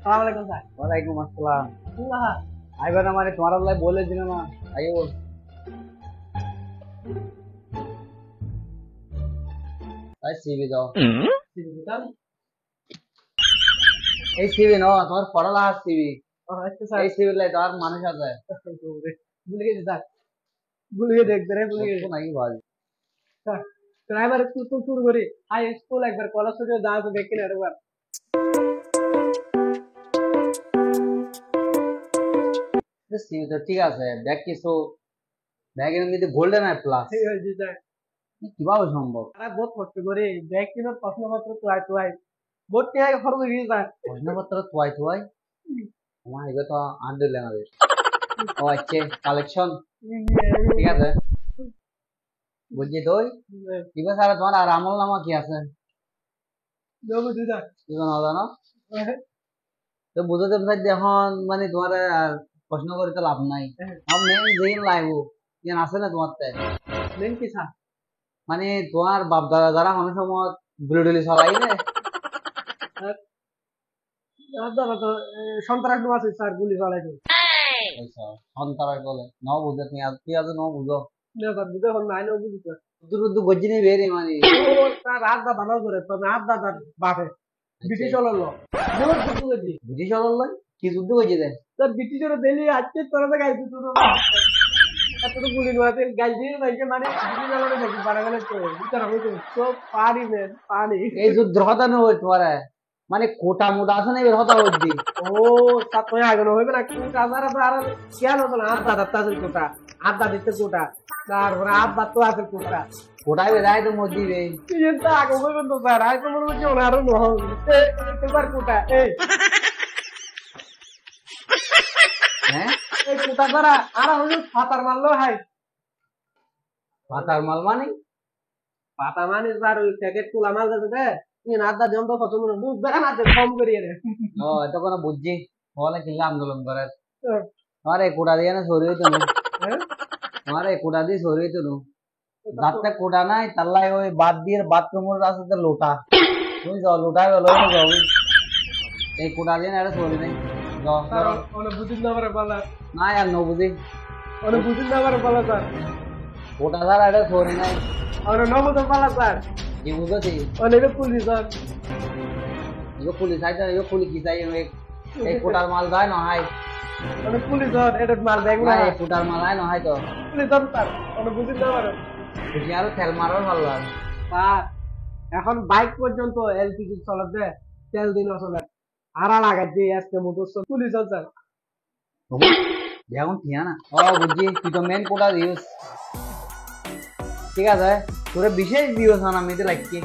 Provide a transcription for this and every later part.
সালাম আলাইকুম স্যার। ওয়ালাইকুম আসসালাম। আল্লাহ আইবার আমারে তোমার আল্লাহ বলে দিল না আইও তাই সিবি দাও। সিবিটাল। এই সিবি নাও তোমার পড়ালা সিবি। আচ্ছা স্যার। এই সিবি লাই তোমার মানুষ আছে ভুলে গেছি স্যার, ভুলে গেছি একবারে ভুলে গেছি নাকি ভাই স্যার। ড্রাইভার স্কুল তো শুরু করি, হাই স্কুল একবার কলেজ থেকে যা তো দেখি না একবার। সিবি তো ঠিক আছে ব্যাগ কিছু ব্যাগের মধ্যে গোল্ডেন আর প্লাস ঠিক আছে স্যার। কিভাবে সম্ভব? আরে বহুত কষ্ট করে ব্যাগ কিনো, প্রশ্নপত্র তোয়াই বহুত টাকা খরচ হয়ে গেছে স্যার। প্রশ্নপত্র থুয়াই থুয়াই আমার এগুলো তো আর দিলে না রে। ও আচ্ছা কালেকশন ঠিক আছে বুঝছি তুই এবার স্যার তোমার আর আমল নামা কি আছে দেবো দিদা। কি জানো জানো তো বুঝতে পারছি এখন মানে তোমার আর প্রশ্ন করে তো লাভ নাই। আমার মেন যেই লাগবো ইয়ান আছে না তোমার তে মেন কি স্যার? মানে তোমার বাপ দাদা যারা অনেক সময় বুলেটুলি চলাই না দাদা তো সন্ত্রাস আছে স্যার, গুলি চালাইছে। সন্তান বলে ন বুঝে তুমি আজ তুই আজ ন বুঝো না স্যার, বুঝে হল নাই না বুঝি স্যার। দুধ গজ্জি নেই বেরে মানে ও স্যার হাত দাদা নাও করে, তবে হাত দাদার বাপে ব্রিটিশ হলো বহুত যুদ্ধ করছি ব্রিটিশ হল কি যুদ্ধ গজ্জি দেয় স্যার। ব্রিটিশের দিল্লি আজকে তোরা তো গাইছি তো এত তো গুলি মারতে গাইছি ভাইকে, মানে ব্রিটিশ হলো নাকি পারা গেলে তো বিচার হবে তো সব পানি মেন পানি। এই যুদ্ধ হতা না হই তোমার মানে কোটা মোটা আছে না এর হতা হইতি ও স্যার তো আগে হইবে না কোটা স্যার, আর কেন হতো না? হাত দাদার তাদের কোটা, হাত দাদিতে কোটা, তারপরে হাত দাদ তো আছে কোটা। কোটায় বেড়ায় তো মধ্যে রে এটা আগে হইবেন তো স্যার, আই তো মনে হচ্ছে আরো নহল এবার কোটা এই হ্যাঁ এই কোটা দ্বারা আর হলো ফাতার মারলো হাই পাতার মাল মানে পাতা মানে স্যার ওই প্যাকেট তুলা মাল যাতে দে তুই না দা জম তো কত মনে দুধ বেড়া না দে কম করিয়ে রে। ও এটা কোনো বুঝছি বলে কিল্লা আন্দোলন করে তোমার এই কোটা দিয়ে না সরি হইতো না তোমার এই কোটা দিয়ে সরি হইতো না যাতে কোটা নাই তাল্লাই ওই বাদ দিয়ে বাথরুমের রাস্তাতে লোটা তুমি যাও লোটায় লই যাও এই কোটা দিয়ে না এটা সরি নাই যাও স্যার অনেক বুঝিন না পারে বলা, না আর ন বুঝি অনেক বুঝিন না পারে বলা স্যার, কোটা ছাড়া এটা সরি নাই অনেক নবুঝ পালা স্যার, কি বুঝেছি অনেক পুলিশ স্যার। এগো পুলিশ আইতা এগো পুলিশ কি চাই এই কোটার মাল যায় না হাই অনেক পুলিশ স্যার, এটা মাল ব্যাগ না না এই কোটার মাল আয় না হয় তো পুলিশ স্যার, অনেক বুঝিন না পারে বুঝি আর তেল মারার ভালো লাগে স্যার। এখন বাইক পর্যন্ত এলপিজি চলাতে তেল দিন চলে আড়া লাগাই দিয়ে আজকে মোটর পুলিশ স্যার। এখন ঠিয়া না ও বুঝছি তুই তো মেন কোটা দিস ঠিক আছে তোরে বিশেষ দিও না আমি তো লাগছি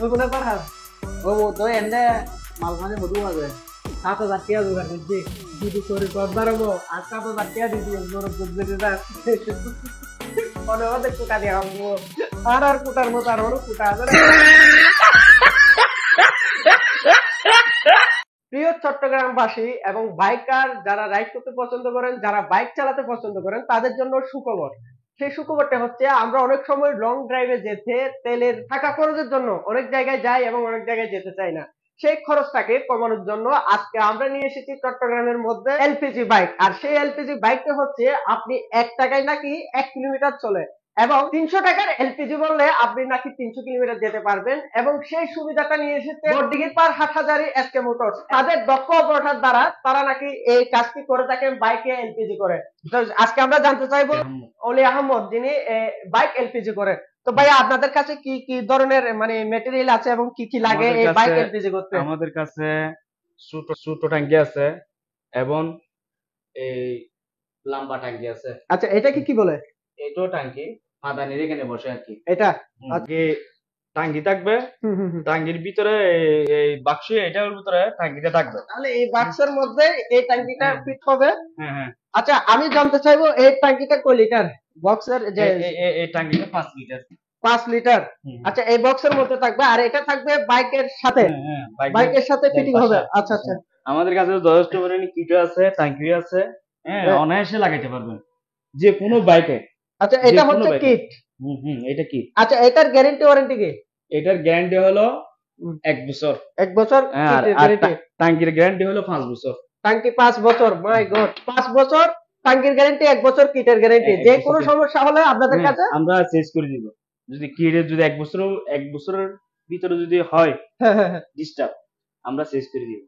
ওই বলে পাঠা ও তো এনে মাল খানে বধু আছে 7,000 টাকা জোগাড় করছি, যদি করে করবারও আর 7,000 টাকা দিদি মোর বুঝতে দিদা মনে হতে কোটা দিয়ে আমবো আর কোটার মতো আর হলো কোটা আছে। প্রিয় চট্টগ্রামবাসী এবং বাইকার যারা রাইড করতে পছন্দ করেন, যারা বাইক চালাতে পছন্দ করেন, তাদের জন্য সুখবর। সেই সুখবরটা হচ্ছে আমরা অনেক সময় লং ড্রাইভে যেতে তেলের টাকা খরচের জন্য অনেক জায়গায় যাই এবং অনেক জায়গায় যেতে চাই না। সেই খরচটাকে কমানোর জন্য আজকে আমরা নিয়ে এসেছি চট্টগ্রামের মধ্যে এলপিজি বাইক। আর সেই এলপিজি বাইকটা হচ্ছে আপনি 1 টাকায় নাকি 1 কিলোমিটার চলে এবং 300 টাকার এলপিজি বললে আপনি নাকি 300 কিলোমিটার যেতে পারবেন। এবং সেই সুবিধাটা নিয়ে এসেছে বড়দিঘির পার হাটহাজারী এসকে মোটরস। তাদের দক্ষ অপারেটর দ্বারা তারা নাকি এই কাজটি করে থাকেন বাইকে এলপিজি করে। তো আজকে আমরা জানতে চাইবো অলি আহমদ, যিনি বাইক এলপিজি করে। তো ভাই আপনাদের কাছে কি কি ধরনের মানে ম্যাটেরিয়াল আছে এবং কি কি লাগে এই বাইক এলপিজি করতে? আমাদের কাছে ছোট ট্যাঙ্কি আছে এবং এই লম্বা ট্যাঙ্কি আছে। আচ্ছা এটা কি বলে? এইটাও ট্যাঙ্কি মাদানির এখানে বসে আর কি। এটা আগে ট্যাঙ্কি থাকবে, ট্যাঙ্কির ভিতরে এই বাক্স এটার ভিতরে ট্যাঙ্কিটা থাকবে। তাহলে এই বাক্সের মধ্যে এই ট্যাঙ্কিটা ফিট হবে। হ্যাঁ হ্যাঁ। আচ্ছা আমি জানতে চাইবো এই ট্যাঙ্কিটা কয় লিটার? বক্সের যে এই ট্যাঙ্কিটা 5 লিটার। 5 লিটার। আচ্ছা এই বক্সের মধ্যে থাকবে আর এটা থাকবে বাইকের সাথে। হ্যাঁ বাইকের সাথে ফিটিং হবে। আচ্ছা আচ্ছা। আমাদের কাছে যথেষ্ট পরিমাণে কিট আছে, ট্যাঙ্কি আছে। হ্যাঁ অনায়াসে লাগাইতে পারবেন যে কোনো বাইকে। আচ্ছা এটা হচ্ছে কিট। এটা কি? আচ্ছা এটার গ্যারান্টি ওয়ারেন্টি কি? এটার গ্যারান্টি হলো 1 বছর। 1 বছর আর কিটের আর গ্যারান্টি। টাঙ্কির গ্যারান্টি হলো 5 বছর। টাঙ্কি 5 বছর, মাই গড, 5 বছর টাঙ্কির গ্যারান্টি, 1 বছর কিটের গ্যারান্টি। এক যে বছর কোনো কি- সমস্যা হলে আপনাদের হ্যাঁ, কাছে আমরা চেঞ্জ করে দিব। যদি কিটের যদি 1 বছরের ভিতরে যদি হয় হ্যাঁ হ্যাঁ হ্যাঁ ডিস্টার্ব, আমরা চেঞ্জ করে দিব।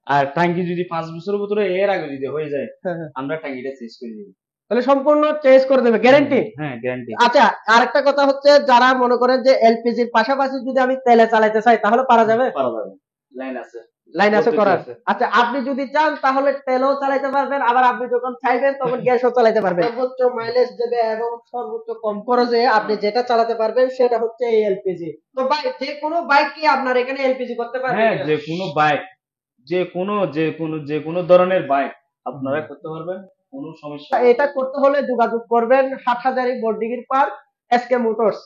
আর টাঙ্কি যদি 5 বছরের ভিতরে এর আগে যদি হয়ে যায়, হ্যাঁ, হ্যাঁ। আমরা টাঙ্কিটা চেঞ্জ করে দিব। তাহলে সম্পূর্ণ চেঞ্জ করে দেবে, গ্যারান্টি। হ্যাঁ, গ্যারান্টি। আচ্ছা, আরেকটা কথা হচ্ছে, যারা মনে করেন যে এলপিজির পাশাপাশি যদি আমি তেলে চালাতে চাই তাহলে পারা যাবে? পারা যাবে। লাইন আছে। লাইন আছে পদ্ধতি করার। আছে। আচ্ছা, আপনি যদি চান তাহলে তেলও চালাতে পারবেন, আবার আপনি যখন চাইবেন তখন গ্যাসও চালাতে পারবেন। সর্বোচ্চ মাইলেজ দেবে এবং সর্বোচ্চ কম খরচে আপনি যেটা চালাতে পারবেন সেটা হচ্ছে এই এলপিজি। তো ভাই, যে কোনো বাইক কি আপনার এখানে এলপিজি করতে পারবেন? হ্যাঁ, যে কোনো বাইক, যে কোনো ধরনের বাইক আপনারা করতে পারবেন, কোনো সমস্যা নেই। এটা করতে হলে যোগাযোগ করবেন হাটহাজারী বোর্ডিগির পার্ক, এসকে মোটরস।